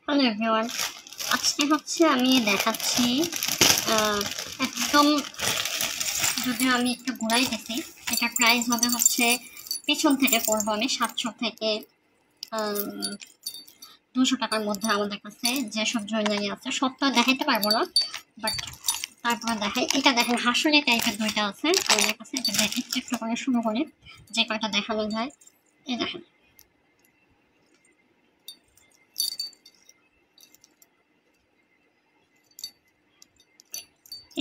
Hello everyone, আজকে হচ্ছে আমি দেখাচ্ছি একদম, যদিও আমি একটু ঘুরাই গেছি। এটার প্রাইস হবে হচ্ছে, পিছন থেকে পড়বো আমি 700 থেকে 200 টাকার মধ্যে। আমাদের কাছে যেসব জুয়েলারি আছে সব তো দেখাইতে পারবো না, বাট তারপরে দেখাই। এটা দেখেন হাসুলি টাইপের দুইটা আছে আমাদের কাছে। এটা দেখে একটু করে শুরু করে যে কয়টা দেখানো যায়। এই দেখেন,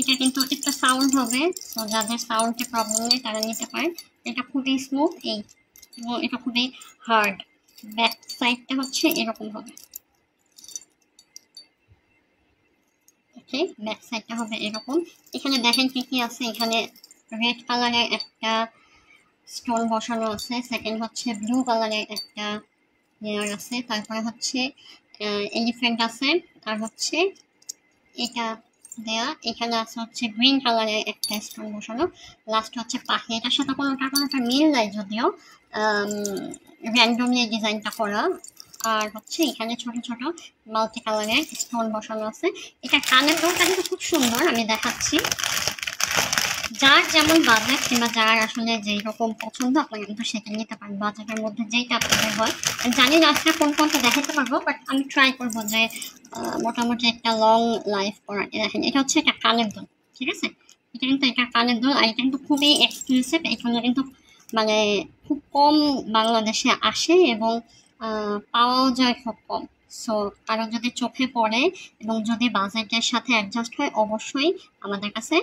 এটা কিন্তু একটা সাউন্ড হবে, তো যাদের সাউন্ডে প্রবলেম নেই তারা নিতে পারেন। এটা খুবই স্মুথ, এই এবং এটা খুবই হার্ড। ব্যাক সাইডটা হচ্ছে এরকম হবে, ওকে, ব্যাক সাইডটা হবে এরকম। এখানে দেখেন কি কি আছে। এখানে রেড কালারের একটা স্টোন বসানো আছে, সেকেন্ড হচ্ছে ব্লু কালারের একটা লেয়ার আছে, তারপরে হচ্ছে এলিফ্যান্ট আছে, আর হচ্ছে এটা দেয়া। এখানে আছে হচ্ছে গ্রিন কালারের একটা স্টোন বসানো, লাস্ট হচ্ছে পাখি। এটার সাথে কোনোটা মিল নাই, যদিও র্যান্ডমলি ডিজাইনটা করা। আর হচ্ছে এখানে ছোট ছোট মাল্টি কালারের স্টোন বসানো আছে। এটা কানের দোলটা কিন্তু খুব সুন্দর, আমি দেখাচ্ছি। যার যেমন বাজেট কিংবা যার আসলে যেই রকম পছন্দ আপনারা কিন্তু সেটা নিতে পারেন, বাজেটের মধ্যে যেইটা আপনাদের হয়। আমি জানি না আজকে কোনটা দেখাতে পারবো, বাট আমি ট্রাই করবো যে মোটামুটি একটা লং লাইফ করার। দেখেন, এটা হচ্ছে একটা কানের দুল, ঠিক আছে। এটা কানের দুল, আর এটা কিন্তু খুবই এক্সক্লুসিভ। এখানে কিন্তু মানে খুব কম বাংলাদেশে আসে এবং পাওয়াও যায় খুব কম। সো কারো যদি চোখে পড়ে এবং যদি বাজেটের সাথে অ্যাডজাস্ট হয়, অবশ্যই আমাদের কাছে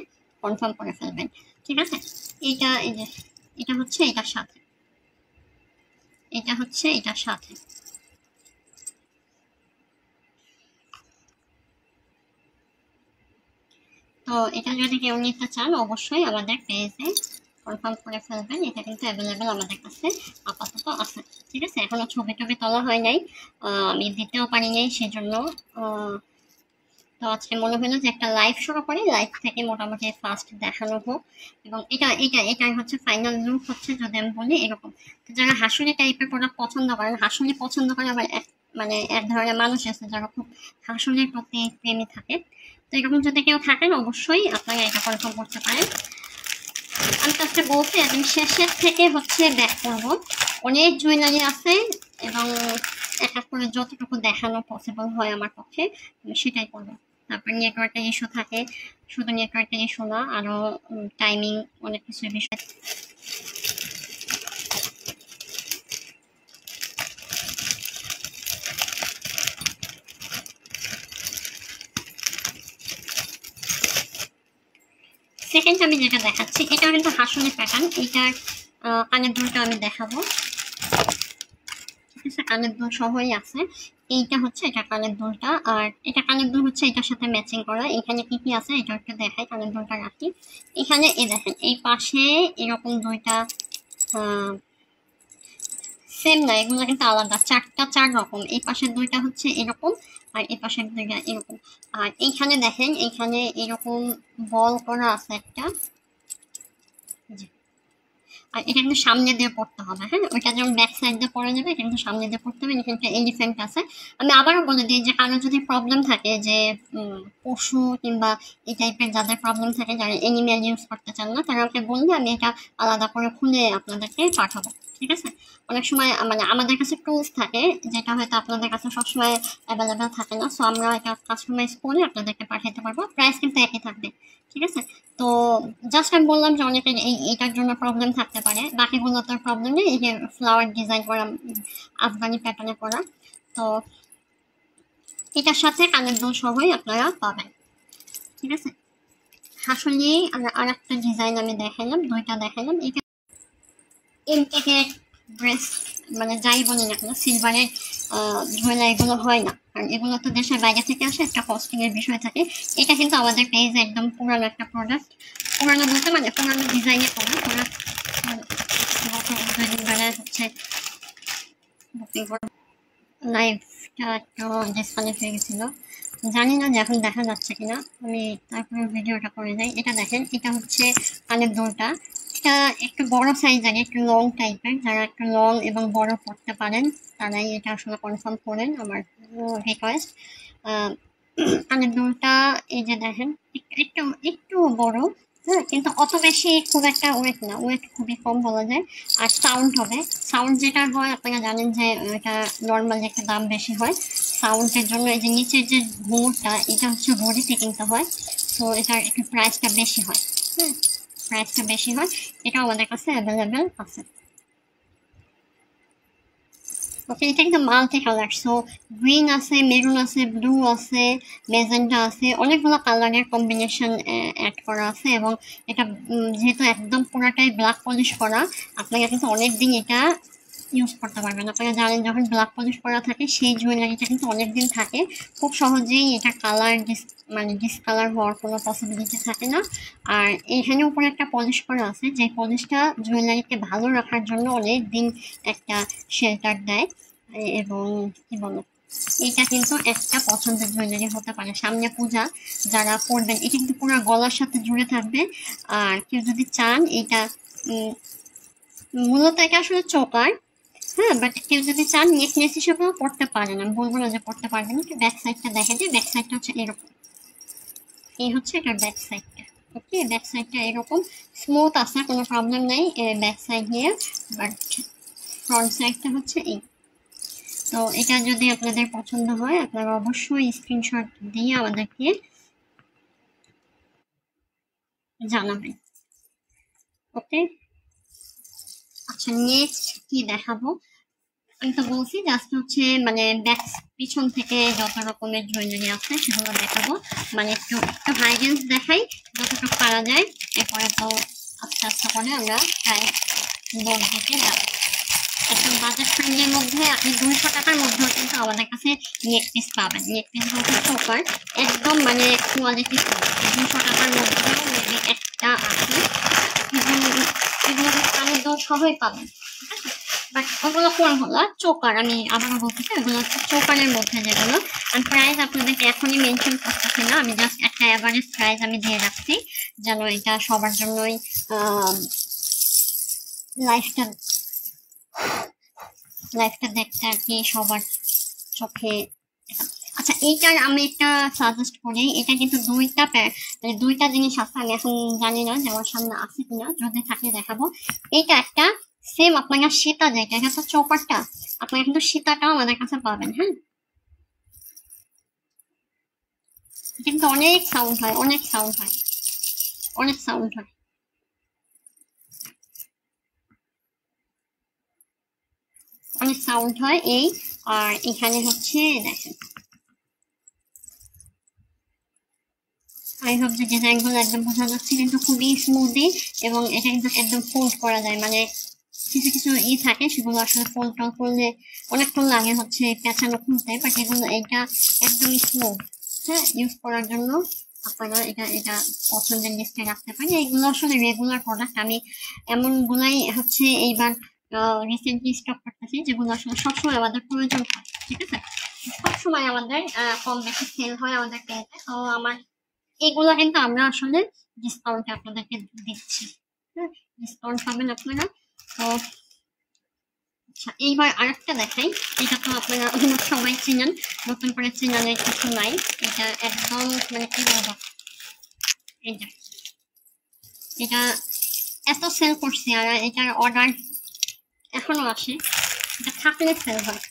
কনফার্ম করে ফেলবেন, ঠিক আছে। এইটা এই যে এটা হচ্ছে এটার সাথে, এটা হচ্ছে এটার সাথে। তো এটা যদি কেউ নিতে চান, অবশ্যই আমাদের পেজে কনফার্ম করে ফেলবেন। এটা কিন্তু অ্যাভেলেবেল আমাদের কাছে আপাতত আছে, ঠিক আছে। এখনো ছবি টবি তোলা হয় নাই, আমি দিতেও পারি নাই, সেজন্য তো আজকে মনে হলো যে একটা লাইভ শুরু করি, লাইভ থেকে মোটামুটি ফার্স্ট দেখানো হোক। এবং এটাই হচ্ছে ফাইনাল লুক হচ্ছে, যদি আমি বলি এরকম। তো যারা হাসুলি টাইপের প্রোডাক্ট পছন্দ করেন, হাসুলি পছন্দ করে আবার মানে এক ধরনের মানুষ আছে যারা খুব হাসুলির প্রতি প্রেমী থাকে। তো এরকম যদি কেউ থাকেন, অবশ্যই আপনারা এটা কনফার্ম করতে পারেন। আমি কাছে বলতে আমি শেষের থেকে হচ্ছে ব্যাক করবো। অনেক জুয়েলারি আছে এবং এক এক করে যতটুকু দেখানো পসিবল হয় আমার পক্ষে আমি সেটাই করবো। তারপর নেটওয়ার্কের ইস্যু থাকে, শুধু নেটওয়ার্কের ইস্যু না, আরও টাইমিং, অনেক কিছুর বিষয়। সেকেন্ড আমি যেটা দেখাচ্ছি, এটা কিন্তু হাসুলি প্যাটার্ন। এইটার কানের দুলটা আমি দেখাবো, ঠিক আছে। কানের দুল সহই আছে। এইটা হচ্ছে এটা কানের দুলটা, আর এটা কানের দুল হচ্ছে এটার সাথে ম্যাচিং করা। এখানে কি কি আছে এটা একটু দেখাই, কানের দুলটা রাখি। এখানে এই দেখেন, এই পাশে এরকম দুইটা সেম না, এগুলো কিন্তু আলাদা, চার রকম। এই পাশের দুইটা হচ্ছে এরকম, আর এই পাশের দুইটা এরকম। আর এইখানে দেখেন, এইখানে এরকম বল করা আছে একটা, আর এটা কিন্তু সামনে দিয়ে পড়তে হবে। হ্যাঁ, ওইটা যেমন ব্যাক সাইড দিয়ে পড়া যাবে, এটা কিন্তু সামনে দিয়ে পড়তে হবে। এখানে একটা এলিফ্যান্ট আছে। আমি আবারও বলে দিই যে কারো যদি প্রবলেম থাকে, যে পশু কিংবা এই টাইপের যাদের প্রবলেম থাকে, যারা এনিম্যাল ইউজ করতে চান না, তারা আমাকে বললে আমি এটা আলাদা করে খুলে আপনাদেরকে পাঠাবো, ঠিক আছে। অনেক সময় মানে আমাদের কাছে টুলস থাকে যেটা হয়তো আপনাদের কাছে সবসময় অ্যাভেলেবেল থাকে না, সো আমরা এটা কাস্টমাইজ করে আপনাদেরকে পাঠাতে পারবো। প্রাইস কিন্তু একই থাকবে, ঠিক আছে। তো জাস্ট আমি বললাম যে অনেকের এইটার জন্য প্রবলেম থাকতে পারে, বাকিগুলো তো প্রবলেম নেই। এই যে ফ্লাওয়ার ডিজাইন করা, আফগানি প্যাটার্নে করা। তো এটার সাথে কানের দুল সহই আপনারা পাবেন, ঠিক আছে। আসলে আর একটা ডিজাইন আমি দেখালাম, দুইটা দেখালাম। এটা ইনটেকের ড্রেস, মানে যাই বলি না কেন, সিলভারের জুয়েলারি এগুলো হয় না, কারণ এগুলো তো দেশের বাইরে থেকে আসে, একটা কস্টিং এর বিষয় থাকে। এটা কিন্তু আমাদের পেজে একদম পুরানো একটা প্রোডাক্ট, পুরানো বলতে মানে পুরানো ডিজাইনের প্রোডাক্ট। হচ্ছে বুকিং করে লাইভটা একটু ডিসকানেক্ট হয়ে গেছিলো, জানি না যে এখন দেখা যাচ্ছে কিনা। আমি তারপরে ভিডিওটা করে যাই। এটা দেখেন, এটা হচ্ছে কানের দুলটা। এটা একটু বড় সাইজের, একটু লং টাইপের, যারা একটু লং এবং বড় পড়তে পারেন তারাই এটা আসলে কনফার্ম করেন, আমার রিকোয়েস্ট। কানের দুলটা এই যে দেখেন একটু একটু বড়, হ্যাঁ, কিন্তু অত বেশি খুব একটা ওয়েট না, ওয়েট খুবই কম বলা যায়। আর সাউন্ড হবে, সাউন্ড যেটা হয় আপনারা জানেন যে এটা নর্মালি একটা দাম বেশি হয় সাউন্ডের জন্য। এই যে নিচের যে ঘুমটা এটা হচ্ছে বডিতে কিনতে হয়, তো এটার একটু প্রাইসটা বেশি হয়, হ্যাঁ, প্রাইসটা বেশি হয়। এটা আমাদের কাছে অ্যাভেলেবেল আছে। ওকে, এটা কিন্তু মাল্টি কালার, সো গ্রিন আছে, মেরুন আছে, ব্লু আছে, মেজেন্টা আছে, অনেকগুলো কালারের কম্বিনেশন অ্যাড করা আছে। এবং এটা যেহেতু একদম পুরাটাই ব্ল্যাক পলিশ করা, আপনারা কিন্তু অনেকদিন এটা ইউজ করতে পারবেন। আপনারা জানেন যখন ব্ল্যাক পলিশ করা থাকে সেই জুয়েলারিটা কিন্তু অনেকদিন থাকে, খুব সহজেই এটা কালার মানে ডিসকালার হওয়ার কোনো পসিবিলিটি থাকে না। আর এখানে উপরে একটা পলিশ করা আছে, যে পলিশটা জুয়েলারিকে ভালো রাখার জন্য অনেক দিন একটা শেল্টার দেয়। এবং কি বলো, এটা কিন্তু একটা পছন্দের জুয়েলারি হতে পারে। সামনে পূজা, যারা পরবেন এটা কিন্তু পুরো গলার সাথে জুড়ে থাকবে। আর কেউ যদি চান এটা মূলত এটা আসলে চোকার, হ্যাঁ, বাট কেউ যদি চান নেকলেস হিসেবেও পড়তে পারেন, আমি বলবো না যে পড়তে পারবেন। ব্যাক সাইডটা দেখা যায়, ব্যাক সাইডটা হচ্ছে এরকম, এই হচ্ছে এটার ব্যাক সাইডটা। ওকে, ব্যাক সাইডটা এরকম স্মুথ আছে, কোনো প্রবলেম নেই ব্যাক সাইড নিয়ে, বাট ফ্রন্ট সাইডটা হচ্ছে এই। তো এটা যদি আপনাদের পছন্দ হয় আপনারা অবশ্যই স্ক্রিনশট দিয়ে আমাদেরকে জানাবেন। ওকে, আচ্ছা নেক্সট কি দেখাবো, আমি তো বলছি জাস্ট হচ্ছে মানে ব্যাক পিছন থেকে যত রকমের জুয়েলারি আছে সেগুলো দেখাবো, মানে একটু একটু হাই রেঞ্জ দেখাই যতটুকু পারা যায়, এরপরে তো আস্তে আস্তে করে আমরা প্রায় লোক দিকে যাবো। একদম বাজেট ফ্রেন্ডলির মধ্যে আপনি 200 টাকার মধ্যেও কিন্তু আমাদের কাছে নেক পিস পাবেন। নেক পিস বলতে চোকার একদম মানে কোয়ালিটি 200 টাকার মধ্যেও মেবি একটা আছে, এগুলো কানের দোষ সবই পাবেন, ঠিক আছে। বাট ওগুলো কোনগুলো চোকার, আমি আবারও বলতেছি ওগুলো চোকারের মধ্যে যেগুলো। আমি প্রাইস আপনাদেরকে এখনই মেনশন করতেছি না, আমি জাস্ট একটা অ্যাভারেজ প্রাইস আমি দিয়ে রাখছি যেন এটা সবার জন্যই লাইফটা লাইফটা দেখতে আর কি সবার চোখে। আচ্ছা এইটার আমি একটা সাজেস্ট করি, এটা কিন্তু মানে দুইটা জিনিস আছে, আমি এখন জানি না যে আমার সামনে আছে কিনা, যদি থাকে দেখাবো। এইটা একটা সেম আপনারা সীতা যেটা, এটা তো চৌকারটা, আপনারা কিন্তু সীতাটাও আমাদের কাছে পাবেন, হ্যাঁ। কিন্তু অনেক সাউন্ড হয়, অনেক সাউন্ড হয়, অনেক সাউন্ড হয়, অনেক সাউন্ড হয় এই। আর এখানে হচ্ছে দেখেন, আই হোপ যে ডিজাইনগুলো একদম বোঝা যাচ্ছে, কিন্তু খুবই স্মুদি এবং এটা কিন্তু একদম ফোল্ড করা যায়, মানে কিছু কিছু থাকে সেগুলো আসলে ফোল্ড টোল করলে অনেকক্ষণ লাগে হচ্ছে পেঁচানো খুলতে, বাট এগুলো এটা একদম স্মুথ, হ্যাঁ, ইউজ করার জন্য আপনারা এটা এটা পছন্দের লিস্টে রাখতে পারেন। এগুলো আসলে রেগুলার প্রোডাক্ট, আমি এমনগুলাই হচ্ছে এইবার রিসেন্টলি স্টক করতেছি যেগুলো আসলে সবসময় আমাদের প্রয়োজন হয়, ঠিক আছে, সবসময় আমাদের কম বেশি সেল হয় আমাদের পেজে। তো আমার এগুলো কিন্তু আমরা আসলে ডিসকাউন্টে আপনাদেরকে দিচ্ছি, হ্যাঁ, ডিসকাউন্ট পাবেন আপনারা। তো আচ্ছা এইবার আরেকটা দেখাই, এটা তো আপনারা সবাই চেনেন, নতুন করে চেনানোর কিছু নাই, এটা একদম মানে কি বলবো, এটা এটা এত সেল করছে আর এটার অর্ডার এখনো আসে, এটা থাকলে সেল হয়,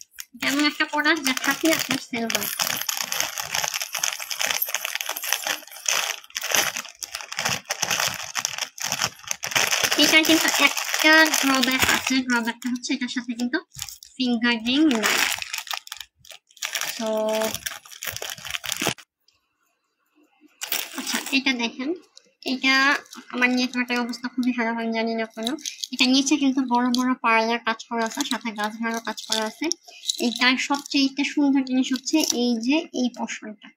যেমন একটা প্রোডাক্ট যা থাকলে আপনার সেল হয়। এটা কিন্তু একটা ড্রব্যাক আছে, ড্রব্যাকটা হচ্ছে এটার সাথে কিন্তু ফিঙ্গার রিং নাই। তো আচ্ছা এটা দেখেন, এটা আমার নেটওয়ার্কের অবস্থা খুবই খারাপ, আমি জানি না কেন। এটা নিচে কিন্তু বড় বড় পার্লার কাজ করা আছে, সাথে গাছ ঘাড়ও কাজ করা আছে। এইটার সবচেয়ে সুন্দর জিনিস হচ্ছে এই যে এই পোর্শনটা,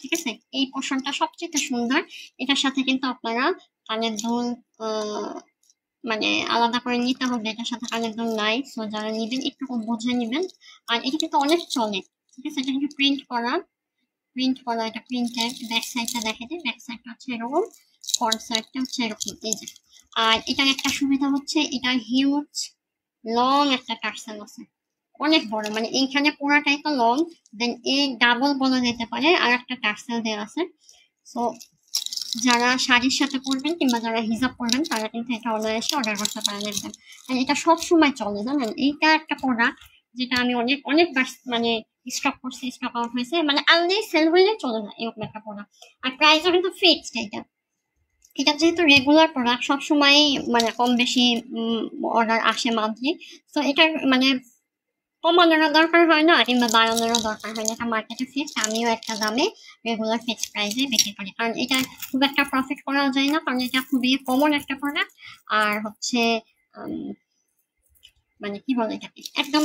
ঠিক আছে, এই পোর্শনটা সবচেয়ে সুন্দর। এটার সাথে কিন্তু আপনারা কানের দুল মানে আলাদা করে নিতে হবে, এটার সাথে কানের দুল নাই, সো যারা নিবেন একটু বুঝে নিবেন। আর এটা কিন্তু অনেক চলে, ঠিক আছে, এটা কিন্তু প্রিন্ট করা এটা প্রিন্টের। ব্যাক সাইডটা দেখে দিই, ব্যাক সাইডটা হচ্ছে এরকম, ফ্রন্ট সাইডটা হচ্ছে এরকম, এই যে আর এটার একটা সুবিধা হচ্ছে এটার হিউজ লং একটা টার্সেল আছে, অনেক বড়, মানে এইখানে পুরাটাই তো লং, দেন এই ডাবল বলা যেতে পারে আর একটা টার্সেল দেওয়া আছে। সো যারা শাড়ির সাথে পরবেন কিংবা যারা হিজাব পরবেন তারা কিন্তু এটা অনায়াসে অর্ডার করতে পারেন একদম। আর এটা সব সময় চলে, জানেন এইটা একটা প্রোডাক্ট যেটা আমি অনেকবার মানে স্টক করছি, স্টক আউট হয়েছে, মানে আনলেই সেল হইলে চলে যায় এরকম একটা প্রোডাক্ট। আর প্রাইসও কিন্তু ফিক্সড। এটা এটা যেহেতু রেগুলার প্রোডাক্ট, সবসময় মানে কম বেশি অর্ডার আসে মান্থলি, তো এটার মানে কমানোরও দরকার হয় না কিংবা বাড়ানোরও দরকার হয় না, এটা মার্কেটে ফিক্সড। আমিও একটা দামে রেগুলার ফিক্সড প্রাইসে বিক্রি করি, কারণ এটা খুব একটা প্রফিট করা যায় না, কারণ এটা খুবই কমন একটা প্রোডাক্ট। আর হচ্ছে মানে কি বলে এটাকে একদম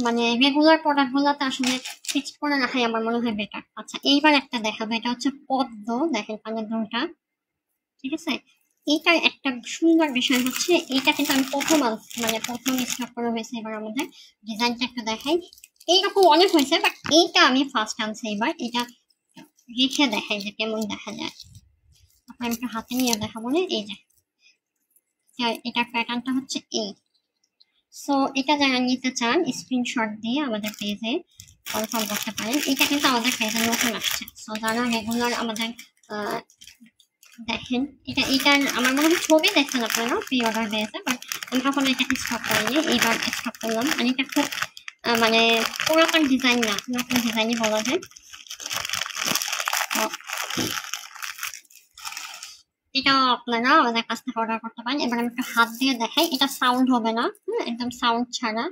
মানে রেগুলার প্রোডাক্ট গুলোতে আসলে ফিক্সড করে রাখাই আমার মনে হয় বেটার। আচ্ছা এইবার একটা দেখাবো, এটা হচ্ছে পদ্ম, দেখেন কানের দুলটা, ঠিক আছে। এইটার একটা সুন্দর বিষয় হচ্ছে এইটা কিন্তু আমি প্রথম স্টার্ট করা হয়েছে এবার আমাদের। ডিজাইনটা একটু দেখাই, এইরকম অনেক হয়েছে বাট এইটা আমি ফার্স্ট আনছি এবার। এটা রেখে দেখাই যে কেমন দেখা যায়, আপনার একটু হাতে নিয়ে দেখাবো না। এই যে এটার প্যাটার্নটা হচ্ছে এই। সো এটা যারা নিতে চান স্ক্রিনশট দিয়ে আমাদের পেজে কনফার্ম করতে পারেন। এটা কিন্তু আমাদের পেজে নতুন আসছে, সো যারা রেগুলার আমাদের দেখেন, এটার আমার মনে হয় ছবি দেখছেন আপনারা প্রি অর্ডার দিয়েছে, বাট আমি কখনো এটাকে স্টক করিনি, এইবার স্টক করলাম। আর এটা খুব মানে পুরাতন ডিজাইন না, নতুন ডিজাইনই বলা যায়। এটাও আপনারা আমাদের কাছ থেকে অর্ডার করতে পারেন। এবার আমি একটু হাত দিয়ে দেখাই, এটা সাউন্ড হবে না, একদম সাউন্ড ছাড়া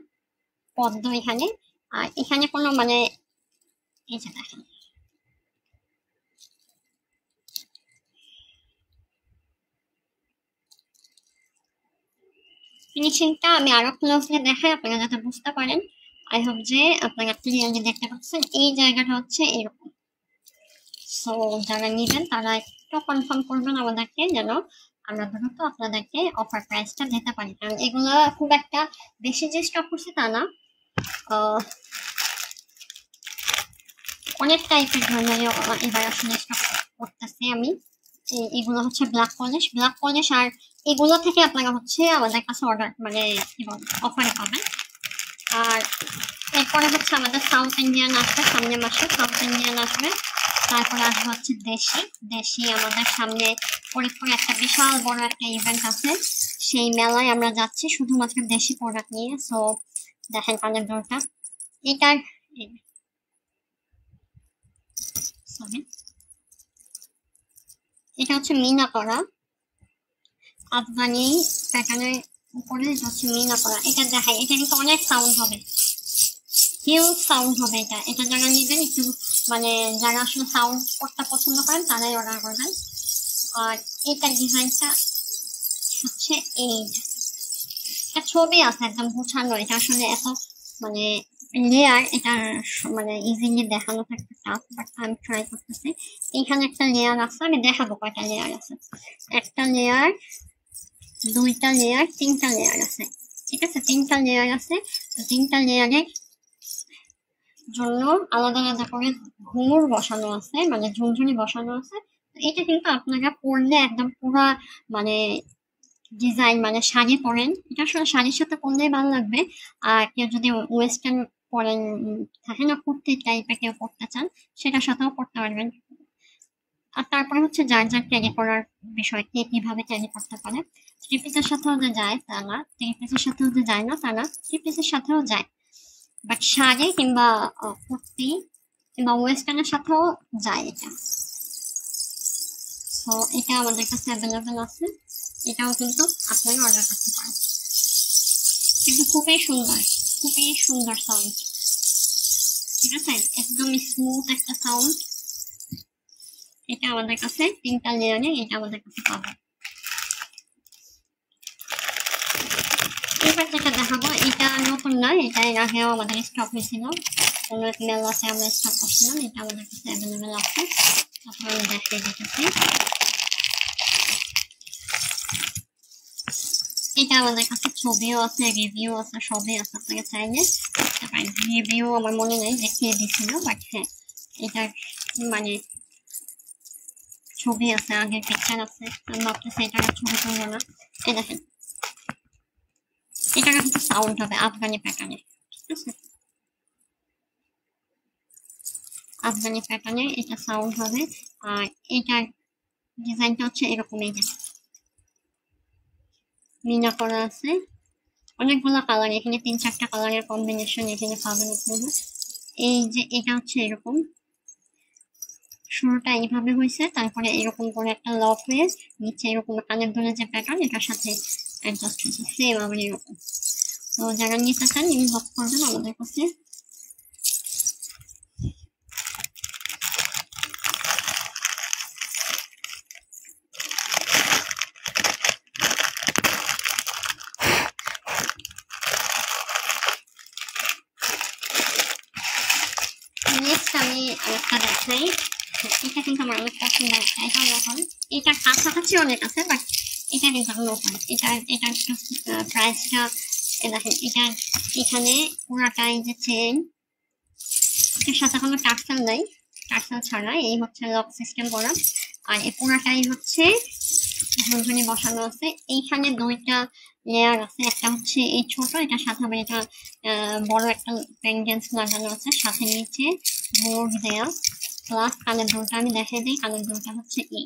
পদ্ম এখানে। আর এখানে কোনো মানে এই যে দেখেন ফিনিশিংটা আমি আরো ক্লোজলি দেখাই আপনারা যাতে বুঝতে পারেন। আই হোপ যে আপনারা ক্লিয়ারলি দেখতে পাচ্ছেন। এই জায়গাটা হচ্ছে এরকম। সো যারা নিবেন তারা একটু কনফার্ম করবেন আমাদেরকে, যেন আমরা দ্রুত আপনাদেরকে অফার প্রাইসটা দিতে পারি, কারণ এগুলো খুব একটা বেশি যে স্টক করছে তা না, অনেক টাইপের জুয়েলারি এবার আসলে স্টক করতেছি আমি। এগুলো হচ্ছে ব্ল্যাক পলিশ আর এগুলো থেকে আপনারা হচ্ছে আমাদের কাছে অর্ডার মানে কি বলে অফারে পাবেন। আর এরপরে হচ্ছে আমাদের সাউথ ইন্ডিয়ান আসবে সামনের মাসে, সাউথ ইন্ডিয়ান আসবে। তারপরে আসবে হচ্ছে দেশি আমাদের সামনে ফরিদপুরে একটা বিশাল বড় একটা ইভেন্ট আছে, সেই মেলায় আমরা যাচ্ছি শুধুমাত্র দেশি প্রোডাক্ট নিয়ে। সো দেখেন কানের দুলটা, এটার এটা হচ্ছে মিনা করা আফগানি প্যাটার্নের উপরে, এটা হচ্ছে মিনা করা। এটা দেখাই, এটা কিন্তু অনেক সাউন্ড হবে, হিউজ সাউন্ড হবে। এটা যারা নিবেন একটু মানে যারা আসলে সাউন্ড করতে পছন্দ করেন তারাই অর্ডার করবেন। আর এইটার ডিজাইনটা হচ্ছে এই, একটা ছবি আছে একদম গোছানো, এটা আসলে এত মানে লেয়ার, এটা মানে ইজিলি দেখানো থাকতে টাফ, বাট আমি ট্রাই করতেছি। এখানে একটা লেয়ার আছে, আমি দেখাবো কয়টা লেয়ার আছে। একটা লেয়ার, দুইটা লেয়ার, তিনটা লেয়ার আছে, ঠিক আছে। তিনটা লেয়ার আছে, তো তিনটা লেয়ারের জন্য আলাদা আলাদা করে ঘুঙুর বসানো আছে, মানে ঝুনঝুনি বসানো আছে। এটা কিন্তু আপনারা পরলে একদম পুরা মানে ডিজাইন, মানে শাড়ি পরেন, এটা আসলে শাড়ির সাথে পরলেই ভালো লাগবে। আর কেউ যদি ওয়েস্টার্ন পরেন, থাকে না কুর্তি টাইপের কেউ পরতে চান, সেটার সাথেও পরতে পারবেন। আর তারপরে হচ্ছে যার যার ক্যারি করার বিষয়, কে কিভাবে ক্যারি করতে পারে। থ্রি পিসের সাথেও যে যায় তা না, থ্রি পিসের সাথেও যে যায় না তা না, থ্রি পিসের সাথেও যায়, বাট শাড়ি কিংবা কুর্তি কিংবা ওয়েস্টার্নের সাথেও যায় এটা। তো এটা আমাদের কাছে অ্যাভেলেবেল আছে, এটাও কিন্তু আপনারা অর্ডার করতে পারেন। কিন্তু খুবই সুন্দর সাউন্ড, ঠিক আছে, একদম স্মুথ একটা সাউন্ড। এটা আমাদের কাছে তিনটা লেয়ারে, এটা আমাদের কাছে পাবে। এবার যেটা দেখাবো এটা নতুন না, এটা এর আগেও আমাদের স্টক হয়েছিল, কোনো এক মেলাতে আমরা স্টক করছিলাম, এটা আমাদের কাছে অ্যাভেলেবেল আছে। তারপর আমি দেখিয়ে দিতেছি, এটা আমাদের কাছে ছবিও আছে, রিভিউ আছে, সবই আছে, আপনাকে চাইলে দেখতে পারেন। রিভিউ আমার মনে নেই, দেখিয়ে দিছিল, বাট হ্যাঁ এটার মানে ছবি আছে, আগের পিকচার আছে। আমি ভাবতেছি এটার ছবি তুলবো না, এই দেখেন এটা কিন্তু সাউন্ড হবে আফগানি প্যাটার্নে, ঠিক আছে? আফগানি প্যাটার্নে এটা সাউন্ড হবে। আর এটার ডিজাইনটা হচ্ছে এরকম, এই যে মিনা করা আছে, অনেকগুলো কালার, এখানে 3-4টা কালারের কম্বিনেশন এখানে পাবেন আপনারা। এই যে এটা হচ্ছে এরকম, শুরুটা এইভাবে হয়েছে, তারপরে এরকম করে একটা লক হয়ে নিচে এরকম কানের দুলে যে প্যাটার্ন এটার সাথে অ্যাডজাস্ট হয়েছে, সেম আবার এরকম। তো যারা নিতে চান ইনবক্স করবেন আমাদের কাছে। নেক্সট আমি আরেকটা দেখাই, এটা কিন্তু আমার অনেক পছন্দ একটা, এটা নতুন, এটার কাছাকাছি অনেক আছে বাট এটা কিন্তু নতুন। এটার প্রাইসটা দেখেন, এটা এখানে পুরাটাই যে চেন, এটার সাথে কোনো টার্সেল নাই, টার্সেল ছাড়া এই হচ্ছে লক সিস্টেম করা। আর এই পুরাটাই হচ্ছে ঝুনঝুনি বসানো আছে। এইখানে 2টা লেয়ার আছে, একটা হচ্ছে এই ছোট, এটার সাথে আবার এটা বড় একটা পেন্ডেন্স লাগানো আছে, সাথে নিচে গোল্ড দেয়া, প্লাস কানের দুলটা আমি দেখাই দিই, কানের দুলটা হচ্ছে এই,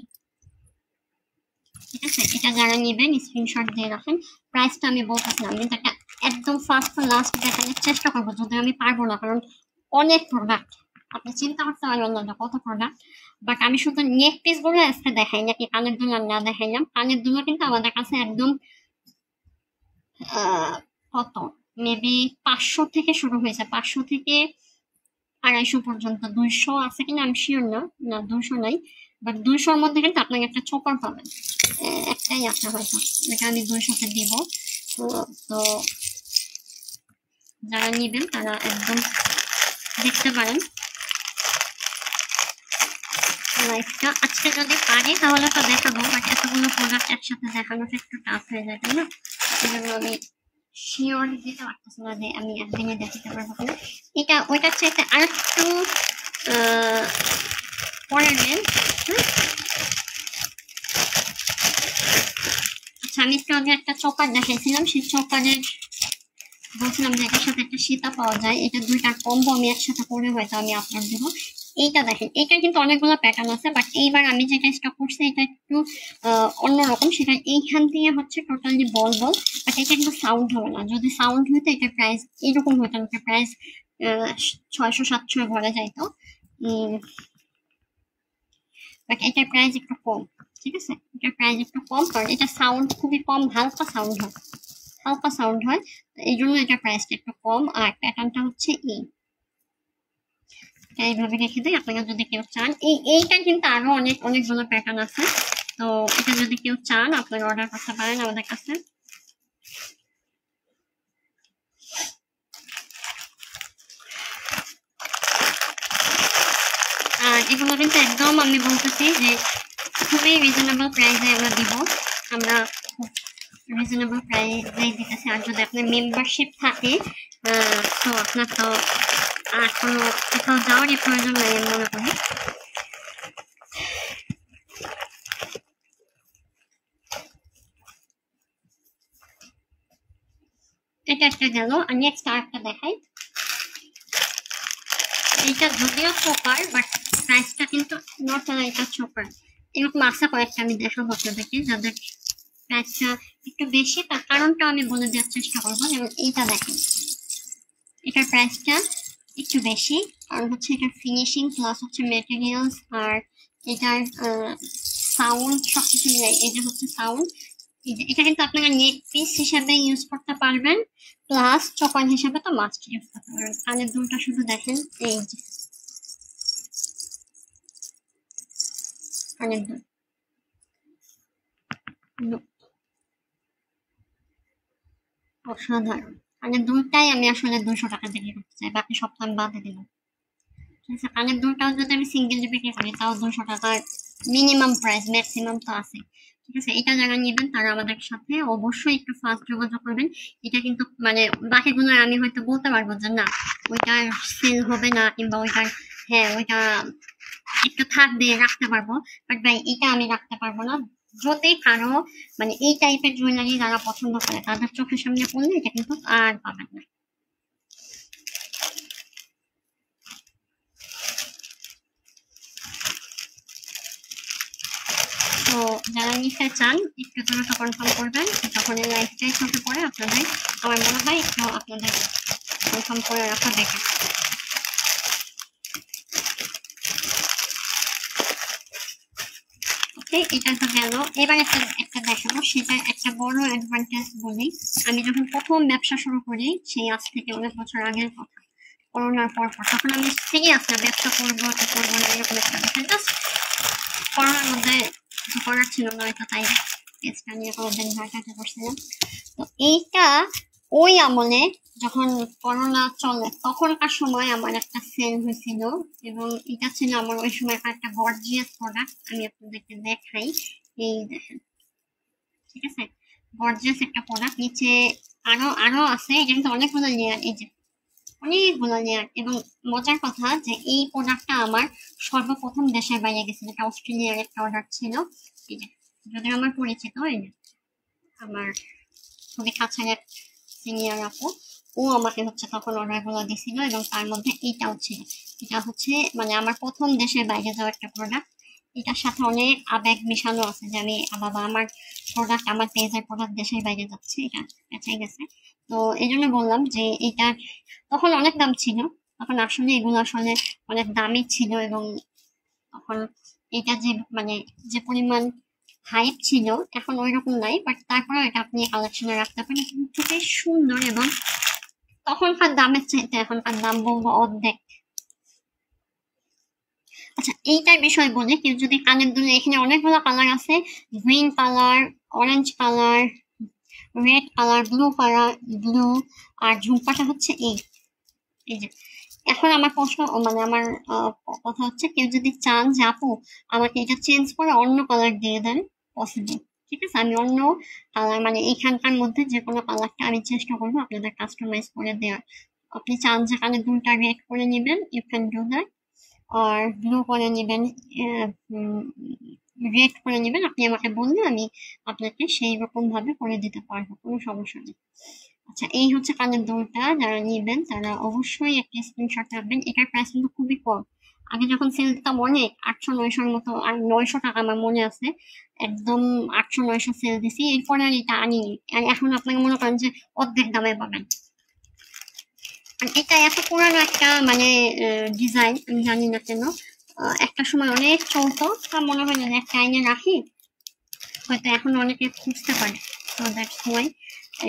ঠিক আছে? এটা যারা নেবেন স্ক্রিনশট দিয়ে রাখেন। প্রাইসটা আমি বলতেছিলাম কিন্তু একটা একদম ফার্স্ট লাস্ট দেখানোর চেষ্টা করবো, যদি আমি পারবো না, কারণ অনেক প্রোডাক্ট, আপনি চিন্তা করতে পারবেন না কত প্রোডাক্ট। বাট আমি শুধু নেক পিস গুলো আজকে দেখাই, নাকি কানের দুল না দেখাইলাম। কানের দুলো কিন্তু আমাদের কাছে একদম কত মেবি 500 থেকে শুরু হয়েছে, 500 থেকে 250 পর্যন্ত, 200 আছে কিনা আমি শিওর না, না 200 নাই, বাট 200-র মধ্যে কিন্তু আপনাকে একটা চোকার পাবেন, একটাই আছে হয়তো, এটা আমি 200-তে দিব। তো যারা নিবেন তারা একদম দেখতে পারেন লাইফটা। আজকে যদি পারি তাহলে তো দেখাবো, বাট এতগুলো প্রোডাক্ট একসাথে দেখানোটা একটু টাফ হয়ে যায়, তাই না? এজন্য আমি শিওর দিতে পারতেছি না যে আমি একদিনে দেখাতে পারবো কিনা। এটা ওইটার চাইতে আরেকটু পরের নেন। আচ্ছা, আমি একটু আগে একটা চকার দেখাইছিলাম, সেই চকারের বলছিলাম যে এটার সাথে একটা সীতা পাওয়া যায়, এটা 2টার কম্বো আমি একসাথে করে হয়তো আমি আপলোড দেবো। এইটা দেখেন, এটা কিন্তু অনেকগুলো প্যাটার্ন আছে, বাট এইবার আমি যেটা স্টক করছি এটা একটু অন্যরকম, সেটা এইখান দিয়ে হচ্ছে টোটালি বল বল, বাট এটা কিন্তু সাউন্ড হবে না। যদি সাউন্ড হইতো এটার প্রাইস এরকম হইতো, এটার প্রাইস 600-700 ভরা যাইতো, বাট এটার প্রাইস একটু কম, ঠিক আছে? এটার প্রাইস একটু কম, কারণ এটা সাউন্ড খুবই কম, হালকা সাউন্ড হয়, হালকা সাউন্ড হয়, এই জন্য এটার প্রাইসটা একটু কম। আর প্যাটার্নটা হচ্ছে এইভাবে রেখে দিই, আপনারা যদি কেউ চান। এইটা কিন্তু আরো অনেকগুলো প্যাটার্ন আছে, তো এটা যদি কেউ চান আপনারা অর্ডার করতে পারেন আমাদের কাছে। আর এগুলো কিন্তু একদম আমি বলতেছি যে খুবই রিজনেবল প্রাইসে আমরা দিব, আমরা রিজনেবল প্রাইসে দিতেছি। আর যদি আপনার মেম্বারশিপ থাকে তো আপনার তো আর কোনো কোথাও যাওয়ারই প্রয়োজন নেই আমি মনে করি। এটা একটা গেল, আর নেক্সট আরেকটা দেখাই। এইটা যদিও চোপার, বাট প্রাইসটা কিন্তু নট এটা চোপার, এরকম আশা কয়েকটা আমি দেখাবো আপনাদেরকে যাদের প্রাইসটা একটু বেশি, তার কারণটা আমি বলে দেওয়ার চেষ্টা করবো। যেমন এইটা দেখেন, এটার প্রাইসটা একটু বেশি, কারণ হচ্ছে এটার ফিনিশিং প্লাস হচ্ছে মেটেরিয়ালস আর এটার সাউন্ড সবকিছু মিলাই, এটা হচ্ছে সাউন্ড। এটা কিন্তু আপনারা নেক পিস হিসাবে ইউজ করতে পারবেন, প্লাস চপার হিসাবে তো মাস্ট ইউজ করতে পারবেন। কানের দুলটা শুধু দেখেন, এই যে কানের দুল, অসাধারণ। কানের দুলটাই আমি আসলে 200 টাকা বিক্রি করতে চাই, বাকি সব আমি বাদে দিলাম, ঠিক আছে? কানের দুলটাও যদি আমি সিঙ্গেল বিক্রি করি তাও 200 টাকার মিনিমাম প্রাইস, ম্যাক্সিমাম তো আছে, ঠিক আছে? এটা যারা নেবেন তারা আমাদের সাথে অবশ্যই একটু ফাস্ট যোগাযোগ করবেন। এটা কিন্তু মানে বাকিগুলো আমি হয়তো বলতে পারবো যে না ওইটার সেল হবে না, কিংবা ওইটার হ্যাঁ ওইটা একটু থাকবে রাখতে পারবো, বাট ভাই এটা আমি রাখতে পারবো না, যদি কারো মানে এই টাইপের জুয়েলারি যারা পছন্দ করে তাদের চোখের সামনে পড়লে এটা কিন্তু আর পাবেন না। তো যারা নিতে চান একটু দ্রুত কনফার্ম করবেন, যখন এই লাইফটাই চলতে পড়ে আপনাদের আমার মনে হয় একটু আপনাদের কনফার্ম করে রাখা দেখে। এটা তো গেল, এবার একটা দেখাবো, সেটা একটা বড় অ্যাডভান্টেজ বলি। আমি যখন প্রথম ব্যবসা শুরু করি, সেই আজ থেকে অনেক বছর আগের কথা, করোনার পর তখন আমি সিরিয়াস না ব্যবসা করবো কি করবো না এরকম একটা বিষয়, জাস্ট করোনার মধ্যে কিছু করার ছিল না, হয়তো তাই পেজটা নিয়ে কোনোদিন ঘাটাঘাটি করছিলাম। তো এইটা ওই আমলে যখন করোনা চলে তখনকার সময় আমার একটা সেল হয়েছিল, এবং এটা ছিল আমার ওই সময় একটা গর্জিয়াস প্রোডাক্ট। আমি আপনাদেরকে দেখাই, এই দেখেন, ঠিক আছে, গর্জিয়াস একটা প্রোডাক্ট। নিচে আরো আরো আছে, এটা কিন্তু অনেকগুলো লেয়ার, এই যে অনেকগুলো লেয়ার। এবং মজার কথা যে এই প্রোডাক্টটা আমার সর্বপ্রথম দেশের বাইরে গেছিল, এটা অস্ট্রেলিয়ার একটা অর্ডার ছিল। এই যে যদি আমার পরিচিত, এই যে আমার খুবই কাছের এক সিনিয়র আপু, ও আমাকে হচ্ছে তখন অর্ডারগুলো দিছিল, এবং তার মধ্যে এইটাও ছিল। এটা হচ্ছে মানে আমার প্রথম দেশের বাইরে যাওয়া একটা প্রোডাক্ট। এটার সাথে অনেক আবেগ মিশানো আছে যে আমি বাবা আমার প্রোডাক্ট, আমার পেজের প্রোডাক্ট দেশের বাইরে যাচ্ছে, এটা বেঁচে গেছে। তো এই জন্য বললাম যে এটা তখন অনেক দাম ছিল, তখন আসলে এগুলো আসলে অনেক দামি ছিল, এবং তখন এটা যে মানে যে পরিমাণ হাইপ ছিল এখন ওই রকম নাই, বাট তারপরে এটা আপনি কালেকশনে রাখতে পারেন, কিন্তু বেশ সুন্দর। এবং তখনকার দামের চাইতে এখনকার দাম বলবো অর্ধেক। আচ্ছা, এইটার বিষয় বলি, কেউ যদি কানের দুলে, এখানে অনেকগুলো কালার আছে, green colour, orange colour, red colour, blue, আর ঝুমকাটা হচ্ছে এই যে। এখন আমার প্রশ্ন মানে আমার কথা হচ্ছে, কেউ যদি চান যে আপু আমাকে এটা চেঞ্জ করে অন্য কালার দিয়ে দেন, পসিবল, ঠিক আছে, আমি অন্য কালার মানে এইখানকার মধ্যে যে কোনো কালারটা আমি চেষ্টা করবো আপনাদের কাস্টমাইজ করে দেওয়ার। আপনি চান যে কানে দুলটা রেড করে নেবেন, ইউ ক্যান ডু দ্যাট, আর ব্লু করে নেবেন, রেড করে নেবেন, আপনি আমাকে বললে আমি আপনাকে সেই রকম ভাবে করে দিতে পারবো, কোনো সমস্যা নেই। আচ্ছা, এই হচ্ছে কানের দুলটা, যারা নিবেন তারা অবশ্যই একটা স্ক্রিনশট রাখবেন। এটার প্রাইস কিন্তু খুবই কম। আগে যখন সেল দিতাম অনেক 800-900 মতো, আর 900 টাকা আমার মনে আছে, একদম 800-900 সেল দিছি, এরপরে আর এটা আনিনি। আর এখন আপনাকে মনে করেন যে অর্ধেক দামে পাবেন। আর এটা এত পুরানো একটা মানে ডিজাইন, আমি জানি না কেন একটা সময় অনেক চলতো, তা মনে হয় না একটা আইনে রাখি, হয়তো এখন অনেকে খুঁজতে পারে, তো দ্যাটস ওয়াই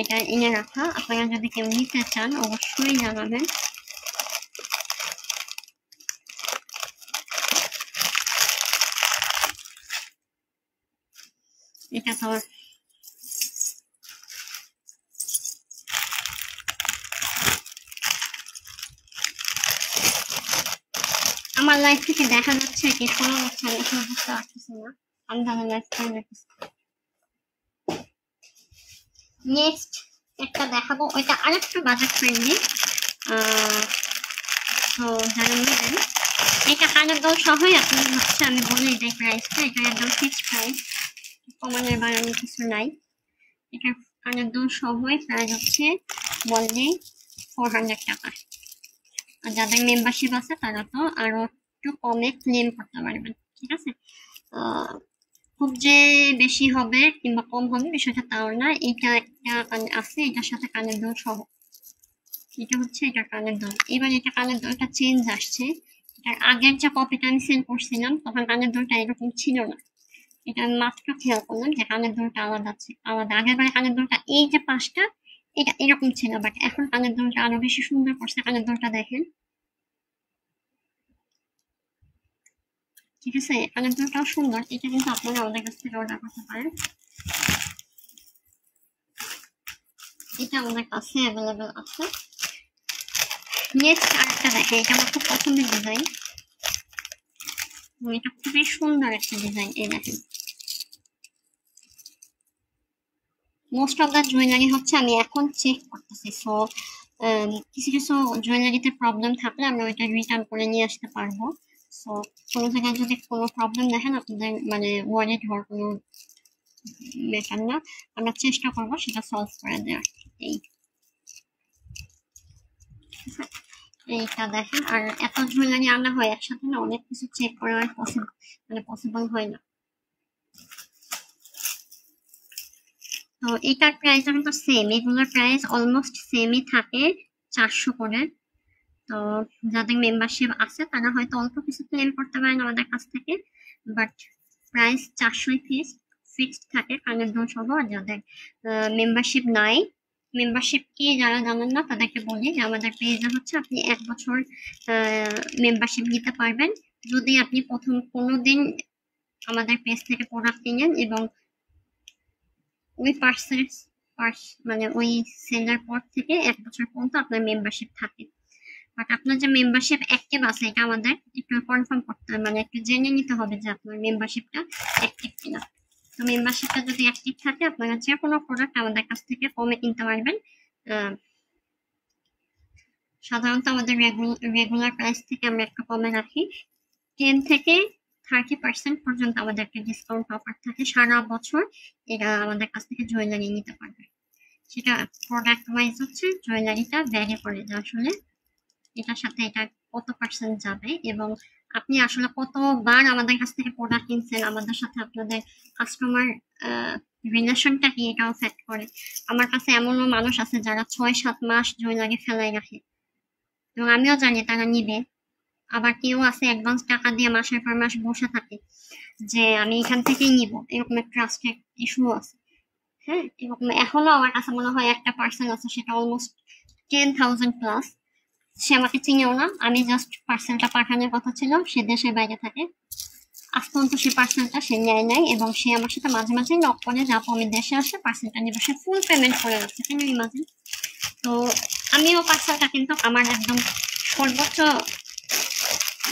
এটা এনে রাখা। আপনারা যদি কেউ নিতে চান অবশ্যই জানাবেন। এটা তো আমার লাইফ থেকে দেখা যাচ্ছে কি শোনা যাচ্ছে, আমি আসলে বুঝতে পারতেছি না, আমি তাহলে লাইফ করে দেখতেছি। নেক্সট একটা দেখাবো, ওইটা আরেকটু বাজেট ফ্রেন্ডলি, তো যারা নেবেন এটা কানের দল সহই আপনি হচ্ছে, আমি বলি এটাই প্রাইসটা, এটা একদম ফিক্সড প্রাইস, কমানোর বাড়ানোর কিছু নাই। এটা কানের দল সহই প্রাইস হচ্ছে বললে 400 টাকা। আর যাদের মেম্বারশিপ আছে তারা তো আরো একটু কমে ক্লেম করতে পারবেন, ঠিক আছে। খুব যে বেশি হবে কিংবা কম হবে বিষয়টা তাও না, এটা একটা আছে, এটার সাথে কানের দুল সহ, এটা হচ্ছে এটা কানের দুল। এবার এটা কানের দুলটা চেঞ্জ আসছে, এটার আগের যে কপিটা আমি সেল করছিলাম তখন কানের দুলটা এরকম ছিল না, এটা আমি মাত্র খেয়াল করলাম যে কানের দুলটা আলাদা আছে, আলাদা। আগের বারে কানের দুলটা এই যে পাশটা এটা এরকম ছিল, বাট এখন কানের দুলটা আরো বেশি সুন্দর করছে, কানের দুলটা দেখেন, ঠিক আছে, কানের দুলটাও সুন্দর। এটা কিন্তু আপনারা আমাদের কাছ থেকে অর্ডার করতে পারেন, এটা আমাদের কাছে অ্যাভেলেবেল আছে। নেক্সট আরেকটা দেখে, এটা আমার খুব পছন্দের ডিজাইন, এটা খুবই সুন্দর একটা ডিজাইন। এই দেখেন, মোস্ট অফ দ্য জুয়েলারি হচ্ছে আমি এখন চেক করতেছি, সো কিছু কিছু জুয়েলারিতে প্রবলেম থাকলে আমরা ওইটা রিটার্ন করে নিয়ে আসতে পারবো। সো কোনো জায়গায় যদি কোনো প্রবলেম দেখেন আপনাদের মানে ওয়ারিড হওয়ার কোনো বেটার না, আমরা চেষ্টা করবো সেটা সলভ করে দেওয়ার। এইটা দেখেন, আর এত জুয়েলারি আনা হয় একসাথে না, অনেক কিছু চেক করা পসিবল হয় না। তো এটার প্রাইস কিন্তু সেম, এগুলোর প্রাইস অলমোস্ট সেমই থাকে, 400 করে। তো যাদের মেম্বারশিপ আছে তারা হয়তো অল্প কিছু ক্লেম করতে পারেন আমাদের কাছ থেকে, বাট প্রাইস 400 ফিক্সড থাকে কানের দুল সহ। আর যাদের মেম্বারশিপ নাই, মেম্বারশিপ কি যারা জানেন না তাদেরকে বলি যে আমাদের পেজে হচ্ছে আপনি 1 বছর মেম্বারশিপ নিতে পারবেন যদি আপনি প্রথম কোনো দিন আমাদের পেজ থেকে প্রোডাক্ট কিনেন এবং ওই মানে ওই সেলার পর থেকে 1 বছর পর্যন্ত আপনার মেম্বারশিপ থাকে। বাট আপনার যে মেম্বারশিপ অ্যাক্টিভ আছে এটা আমাদের একটু কনফার্ম করতে হবে, মানে একটু জেনে নিতে হবে যে আপনার মেম্বারশিপটা অ্যাক্টিভ কিনা। তো মেম্বারশিপটা যদি অ্যাক্টিভ থাকে আপনারা যে কোনো প্রোডাক্ট আমাদের কাছ থেকে কমে কিনতে পারবেন। সাধারণত আমাদের রেগুলার প্রাইস থেকে আমরা একটু কমে রাখি, 10 থেকে 30% পর্যন্ত আমাদের একটা ডিসকাউন্ট অফার থাকে সারা বছর। এটা আমাদের কাছ থেকে জুয়েলারি নিতে পারবে, সেটা প্রোডাক্ট ওয়াইজ হচ্ছে জুয়েলারিটা ভ্যারি করে যে আসলে এটার সাথে এটা কত পার্সেন্ট যাবে এবং আপনি আসলে কতবার আমাদের কাছ থেকে প্রোডাক্ট কিনছেন, আমাদের সাথে আপনাদের কাস্টমার রিলেশনটা কি এটাও ফ্যাক্ট করে। আমার কাছে এমনও মানুষ আছে যারা 6-7 মাস জুয়েলারি ফেলাই রাখে এবং আমিও জানি তারা নিবে। আবার কেউ আছে অ্যাডভান্স টাকা দিয়ে মাসের পর মাস বসে থাকে যে আমি এখান থেকেই নিব, এরকম ট্রাস্টের ইস্যু আছে। হ্যাঁ, এরকম এখনো আমার কাছে মনে হয় একটা পার্সন আছে, সেটা অলমোস্ট 10,000 প্লাস। সে আমাকে চিনেও না, আমি জাস্ট পার্সেলটা পাঠানোর কথা ছিল, সে দেশের বাইরে থাকে। আজ পর্যন্ত সে পার্সেলটা সে নেয় নাই এবং সে আমার সাথে মাঝে মাঝে নক করে যে আপু আমি দেশে আসে পার্সেলটা নিব, সে ফুল পেমেন্ট করে যাচ্ছে। কেন ইমাজিন। তো আমিও পার্সেলটা কিন্তু আমার একদম সর্বোচ্চ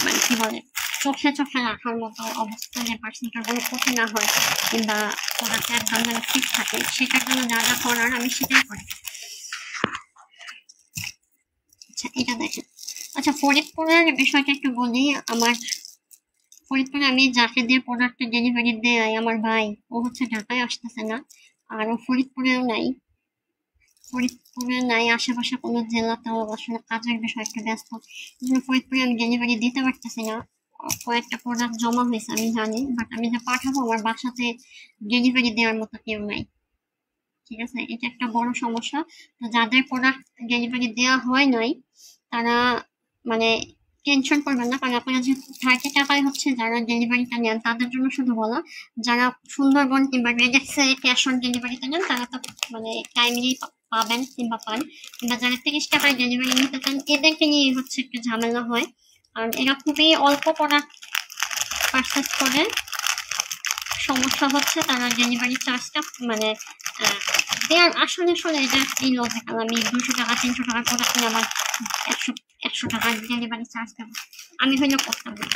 মানে কি বলে চোখে চোখে রাখার মতো অবস্থা, যে পার্সেলটার কোনো ক্ষতি না হয় কিংবা প্রোডাক্টে একদম যেন ঠিক থাকে, সেটার জন্য যা যা করার আমি সেটাই করি। আচ্ছা এটা দেখেন, আচ্ছা ফরিদপুরের বিষয়টা একটু বলি। আমার ফরিদপুরে আমি যাকে দিয়ে প্রোডাক্ট ডেলিভারি দেয় আমার ভাই, ও হচ্ছে ঢাকায় আসতেছে না, আর ও ফরিদপুরেও নাই, আশেপাশে কোনো জেলাতেও আসলে কাজের বিষয় একটু ব্যস্ত, ফরিদপুরে আমি ডেলিভারি দিতে পারতেছি না। কয়েকটা প্রোডাক্ট জমা হয়েছে আমি জানি, বাট আমি যে পাঠাবো আমার বাসাতে ডেলিভারি দেওয়ার মতো কেউ নাই। ঠিক আছে, এটা একটা বড় সমস্যা। তো যাদের প্রোডাক্ট ডেলিভারি দেওয়া হয় নাই তারা মানে টেনশন করবেন না, কারণ আপনারা যে 30 টাকায় হচ্ছে যারা ডেলিভারিটা নেন তাদের জন্য শুধু বলা, যারা সুন্দরবন কিংবা রেডেক্সে ক্যাশ অন ডেলিভারিতে নেন তারা তো মানে টাইমলি পাবেন কিংবা পান, কিংবা যারা 30 টাকায় ডেলিভারি নিতে চান এদেরকে নিয়ে হচ্ছে একটু ঝামেলা হয়। কারণ এরা খুবই অল্প প্রোডাক্ট পারচেস করে, সমস্যা হচ্ছে তারা ডেলিভারি চার্জটা মানে দেওয়ার আসলে এটা এই লজিক্যাল, আমি 200 টাকা 300 টাকা প্রোডাক্ট নিয়ে আমার 100 টাকা ডেলিভারি চার্জ দেবো, আমি হইলেও করতাম না।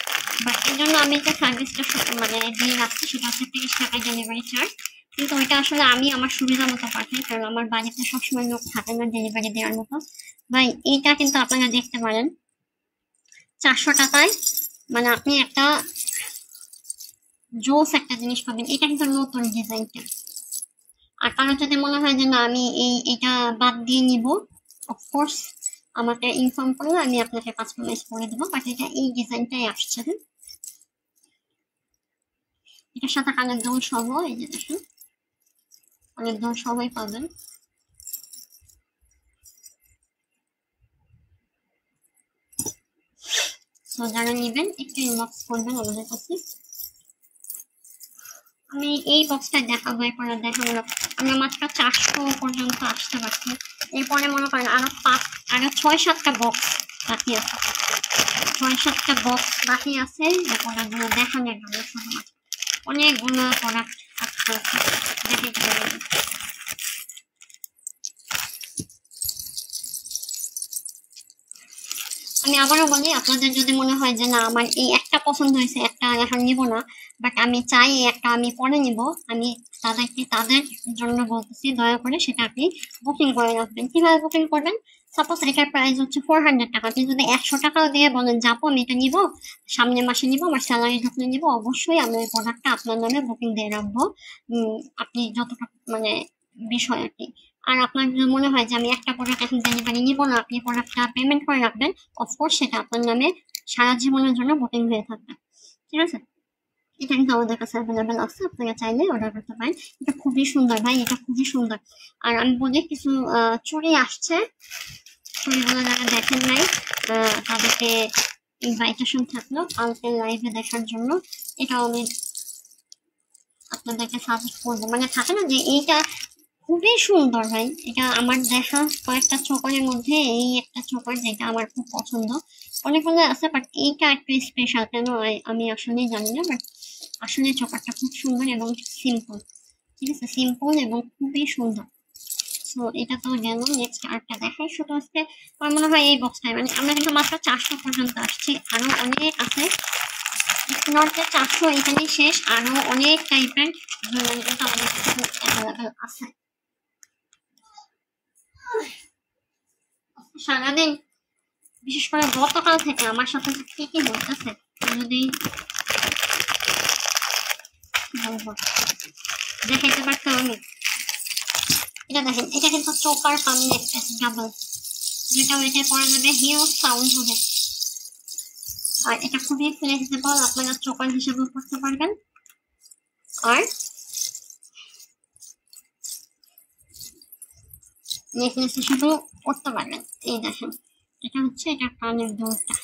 বাট এই জন্য আমি যে সার্ভিসটা মানে দিয়ে রাখছি সেটা হচ্ছে 30 টাকা ডেলিভারি চার্জ, কিন্তু ওইটা আসলে আমি আমার সুবিধা মতো পাঠাই, কারণ আমার বাড়িতে সবসময় লোক থাকে না ডেলিভারি দেওয়ার মতো। ভাই এইটা কিন্তু আপনারা দেখতে পারেন 400 টাকায়, মানে আপনি একটা জোস একটা জিনিস পাবেন। এটা কিন্তু নতুন ডিজাইনটা, আর কারণ যদি মনে হয় যে না আমি এটা বাদ দিয়ে নিব, অফকোর্স আমাকে ইনফর্ম করলে আমি আপনাকে কাস্টমাইজ করে দেবো, বাট এটা এই ডিজাইনটাই আসছে। হ্যাঁ, এটার সাথে কানের দুল সহ, এই যে দেখেন কানের দুল সহই পাবেন। তো যারা নেবেন একটু ইনবক্স করবেন আমাদের কাছে। আমি এই বক্সটা দেখাবো, এরপরে দেখাবো আমরা মাত্র 400 পর্যন্ত আসতে পারছি। এরপরে মনে করেন আরো 6-7টা বক্স বাকি আছে, 6-7টা বক্স বাকি আছে যে প্রোডাক্টগুলো দেখানোর জন্য। শুধুমাত্র অনেকগুলো প্রোডাক্ট আছে, দেখে আমি আবারও বলি, আপনাদের যদি মনে হয় যে না আমার এই একটা পছন্দ হয়েছে, একটা এখন নিব না, বাট আমি চাই এই একটা আমি পরে নিব, আমি তাদের জন্য বলতেছি দয়া করে সেটা আপনি বুকিং করে রাখবেন। কিভাবে বুকিং করবেন, সাপোজ এটার প্রাইস হচ্ছে 400 টাকা, আপনি যদি 100 টাকাও দিয়ে বলেন যে আপু আমি এটা নিব, সামনের মাসে নিব, আমার স্যালারি ঢুকলে নিব, অবশ্যই আমি ওই প্রোডাক্টটা আপনার নামে বুকিং দিয়ে রাখবো। আপনি যতটা মানে বিষয় আর কি। আর আপনার যদি মনে হয় যে আমি একটা প্রোডাক্ট এখন ডেলিভারি নিব না, আপনি প্রোডাক্টটা পেমেন্ট করে রাখবেন, অফকোর্স সেটা আপনার নামে সারা জীবনের জন্য বুকিং হয়ে থাকবে। ঠিক আছে, এটা কিন্তু আমাদের কাছে অ্যাভেলেবেল আছে, আপনারা চাইলে অর্ডার করতে পারেন। এটা খুবই সুন্দর ভাই, এটা খুবই সুন্দর। আর আমি বলি কিছু চুড়ি আসছে, চুড়িগুলো যারা দেখেন নাই তাদেরকে ইনভাইটেশন থাকলো কালকে লাইভে দেখার জন্য। এটাও আমি আপনাদেরকে সাজেস্ট করবো, মানে থাকে না যে এইটা খুবই সুন্দর ভাই। এটা আমার দেখা কয়েকটা চোকারের মধ্যে এই একটা চোকার যেটা আমার খুব পছন্দ। অনেকগুলো আছে বাট এইটা একটু স্পেশাল, কেন আমি আসলেই জানি না, বাট আসলে চোকারটা খুব সুন্দর এবং সিম্পল। ঠিক আছে, সিম্পল এবং খুবই সুন্দর। সো এটা তো গেল, নেক্সট আরেকটা দেখাই। শুধু আজকে আমার মনে হয় এই বক্সটাই, মানে আমরা কিন্তু মাত্র 400 পর্যন্ত আসছি, আরো অনেক আছে। নট যে 400 এখানেই শেষ, আরো অনেক টাইপের জুয়েলারি কিন্তু আমাদের কাছে অ্যাভেলেবেল আছে। সারাদিন বিশেষ করে গতকাল থেকে আমার সাথে কি কি হইতেছে যদি বলবো, দেখাইতে পারতাম আমি। এটা দেখেন, এটা কিন্তু চোকার সামনে ডাবল, যেটা ওইটা পরে যাবে হিউজ সাউন্ড হবে। আর এটা খুবই ফ্লেক্সিবল, আপনারা চোকার হিসেবে করতে পারবেন। আর নেকলেস হিসেবেও করতে পারবেন। এই দেখেন, এটা হচ্ছে এটা কানের দুলটা।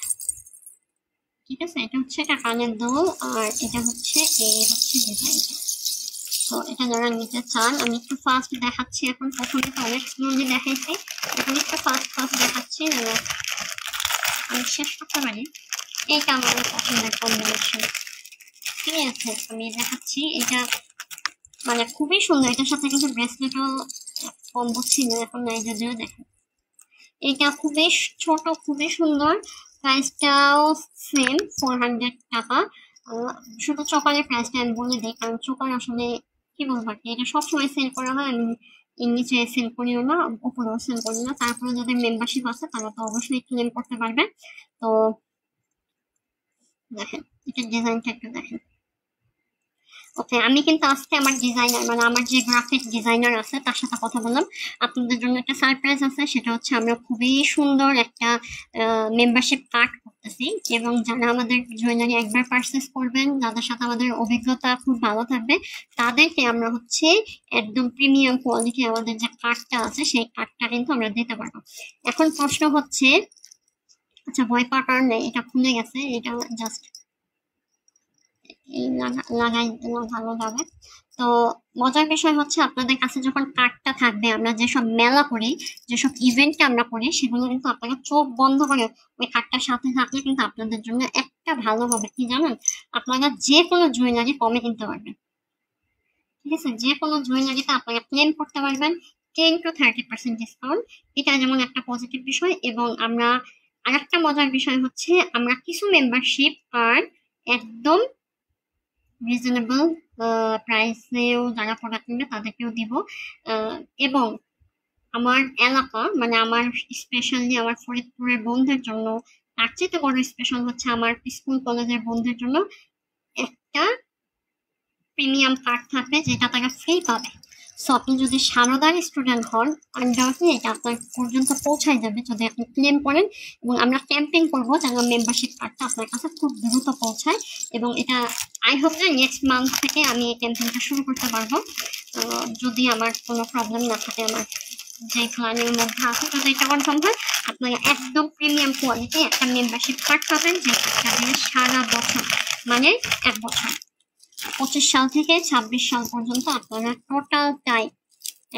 ঠিক আছে, এটা হচ্ছে এটা কানের দুল, আর এটা হচ্ছে এই হচ্ছে ডিজাইনটা। তো এটা যারা নিতে চান, আমি একটু ফাস্ট দেখাচ্ছি এখন, প্রথমে তো অনেক স্লোলি দেখাইছি, এখন একটু ফাস্ট ফাস্ট দেখাচ্ছি যেন আমি শেষ করতে পারি। এইটা আমার পছন্দের কম্বিনেশন। ঠিক আছে, আমি দেখাচ্ছি। এটা মানে খুবই সুন্দর, এটার সাথে কিন্তু ব্রেসলেটও কম্বো ছিল, এখন নাই যদিও। দেখেন এটা খুবই ছোট, খুবই সুন্দর, প্রাইসটাও সেম 400 টাকা। শুধু চোকারের প্রাইসটা আমি বলে দিই, কারণ চোকার আসলে কি বলবো আর কি, এটা সবসময় সেল করা হয়, আমি এর নিচে সেল করিও না, উপরেও সেল করি না। তারপরে যাদের মেম্বারশিপ আছে তারা তো অবশ্যই ক্লেম করতে পারবে। তো দেখেন এটা ডিজাইনটা একটু দেখেন। ওকে, আমি কিন্তু আজকে আমার ডিজাইনার, মানে আমার যে গ্রাফিক ডিজাইনার আছে তার সাথে কথা বললাম। আপনাদের জন্য একটা সারপ্রাইজ আছে, সেটা হচ্ছে আমরা খুবই সুন্দর একটা মেম্বারশিপ কার্ড করতেছি, এবং যারা আমাদের জুয়েলারি একবার পারচেস করবেন, যাদের সাথে আমাদের অভিজ্ঞতা খুব ভালো থাকবে, তাদেরকে আমরা হচ্ছে একদম প্রিমিয়াম কোয়ালিটি আমাদের যে কার্ডটা আছে সেই কার্ডটা কিন্তু আমরা দিতে পারবো। এখন প্রশ্ন হচ্ছে, আচ্ছা ভয় পাওয়ার কারণ নেই, এটা খুলে গেছে, এটা জাস্ট লাগানো যাবে। তো মজার বিষয় হচ্ছে আপনাদের কাছে যখন কার্ডটা থাকবে, আমরা যেসব মেলা করি, যেসব ইভেন্টে আমরা করি, সেগুলো কিন্তু আপনারা চোখ বন্ধ করে ওই কার্ডটার সাথে থাকলে কিন্তু আপনাদের জন্য একটা ভালো হবে কি জানেন, আপনারা যে কোনো জুয়েলারি কমে কিনতে পারবেন। ঠিক আছে, যে কোনো জুয়েলারিতে আপনারা ক্লেম করতে পারবেন 10 to 30% ডিসকাউন্ট। এটা যেমন একটা পজিটিভ বিষয়। এবং আমরা আরেকটা মজার বিষয় হচ্ছে, আমরা কিছু মেম্বারশিপ কার্ড একদম রিজনেবল প্রাইসেও যারা প্রোডাক্ট নেবে তাদেরকেও দিব। এবং আমার এলাকা, মানে আমার স্পেশালি আমার ফরিদপুরের বন্ধুদের জন্য, তার চেয়ে বড় স্পেশাল হচ্ছে আমার স্কুল কলেজের বন্ধুদের জন্য একটা প্রিমিয়াম কার্ড থাকবে, যেটা তারা ফ্রি পাবে। সো আপনি যদি সারদার স্টুডেন্ট হন, আনডাউটলি এটা আপনার পর্যন্ত পৌঁছায় যাবে যদি আপনি ক্লেম করেন। এবং আমরা ক্যাম্পেইন করবো যেন মেম্বারশিপ কার্ডটা আপনার কাছে খুব দ্রুত পৌঁছায়। এবং এটা আই হোপ যে নেক্সট মান্থ থেকে আমি এই ক্যাম্পেইনটা শুরু করতে পারবো, যদি আমার কোনো প্রবলেম না থাকে, আমার যে প্ল্যানের মধ্যে আছে। যদি এটা কনফার্ম হয়, আপনারা একদম প্রিমিয়াম কোয়ালিটি একটা মেম্বারশিপ কার্ড পাবেন, যে কার্ডটা দিয়ে সারা বছর, মানে 1 বছর, 25 সাল থেকে 26 সাল পর্যন্ত আপনারা টোটালটাই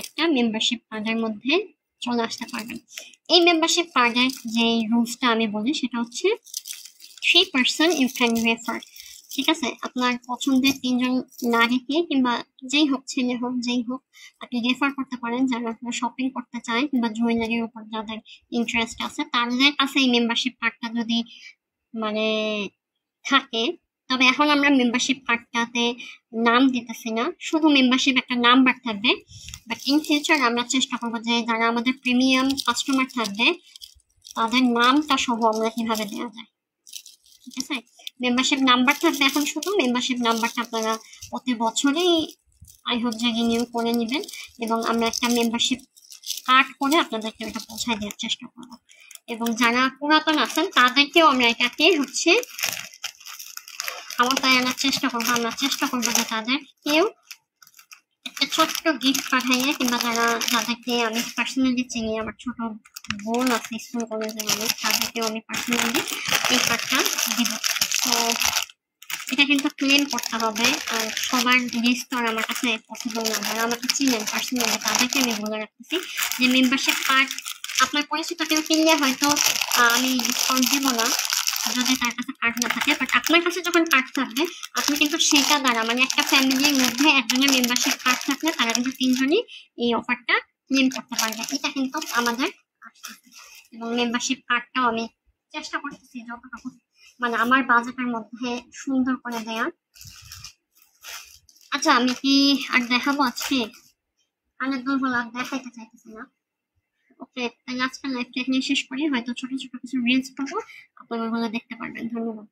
একটা মেম্বারশিপ কার্ডের মধ্যে চলে আসতে পারবেন। এই মেম্বারশিপ কার্ডের যে রুলসটা আমি বলি, সেটা হচ্ছে 3% ইউ ক্যান রেফার। ঠিক আছে, আপনার পছন্দের 3 জন নারীকে কিংবা যেই হোক, ছেলে হোক যেই হোক, আপনি রেফার করতে পারেন, যারা আপনারা শপিং করতে চায় কিংবা জুয়েলারির উপর যাদের ইন্টারেস্ট আছে, তাদের কাছে এই মেম্বারশিপ কার্ডটা যদি মানে থাকে, তবে এখন আমরা মেম্বারশিপ কার্ডটাতে নাম দিতেছি না, শুধু মেম্বারশিপ একটা নাম্বার থাকবে। বাট ইন ফিউচার আমরা চেষ্টা করবো যে যারা আমাদের প্রিমিয়াম কাস্টমার থাকবে তাদের নামটা সহ আমরা কিভাবে দেওয়া যায়, ঠিক আছে। মেম্বারশিপ নাম্বার থাকবে এখন, শুধু মেম্বারশিপ নাম্বারটা আপনারা প্রতি বছরেই আই হোপ যে রিনিউ করে নেবেন, এবং আমরা একটা মেম্বারশিপ কার্ড করে আপনাদেরকে এটা পৌঁছায় দেওয়ার চেষ্টা করবো। এবং যারা পুরাতন আছেন তাদেরকেও আমরা এটাকে হচ্ছে আওতায় আনার চেষ্টা করবো। আমরা চেষ্টা করবো যে তাদেরকেও একটা ছোট্ট গিফট পাঠাইয়ে, কিংবা যাদেরকে আমি পার্সোনালি চিনি, আমার ছোট বোন আছে স্কুল কলেজের মানুষ, তাদেরকেও আমি পার্সোনালি এই কার্ডটা দিব। তো এটা কিন্তু ক্লেম করতে হবে, আর সবার লিস্ট আর আমার কাছে পসিবল না। যারা আমাকে চিনেন পার্সোনালি তাদেরকে আমি বলে রাখতেছি যে মেম্বারশিপ কার্ড আপনার পরিচিত কেউ কিনলে হয়তো আমি ডিসকাউন্ট দেবো না যদি তার কাছে কার্ড না থাকে। বাট আপনার কাছে যখন কার্ড থাকবে আপনি কিন্তু সেটা দ্বারা, মানে একটা ফ্যামিলির মধ্যে একজনের মেম্বারশিপ কার্ড থাকলে তারা কিন্তু তিনজনই এই অফারটা ক্লেম করতে পারবে। এটা কিন্তু আমাদের আসতেছে, এবং মেম্বারশিপ কার্ডটাও আমি চেষ্টা করতেছি যতটুকু মানে আমার বাজেটের মধ্যে সুন্দর করে দেয়া। আচ্ছা, আমি কি আর দেখাবো আজকে? অনেক দূর হলো, আর দেখাইতে চাইতেছি না। ওকে, তাহলে আজকে লাইভটা এখানে শেষ করি, হয়তো ছোট ছোট কিছু রিলস পাবো, আপনারা ওগুলো দেখতে পারবেন। ধন্যবাদ।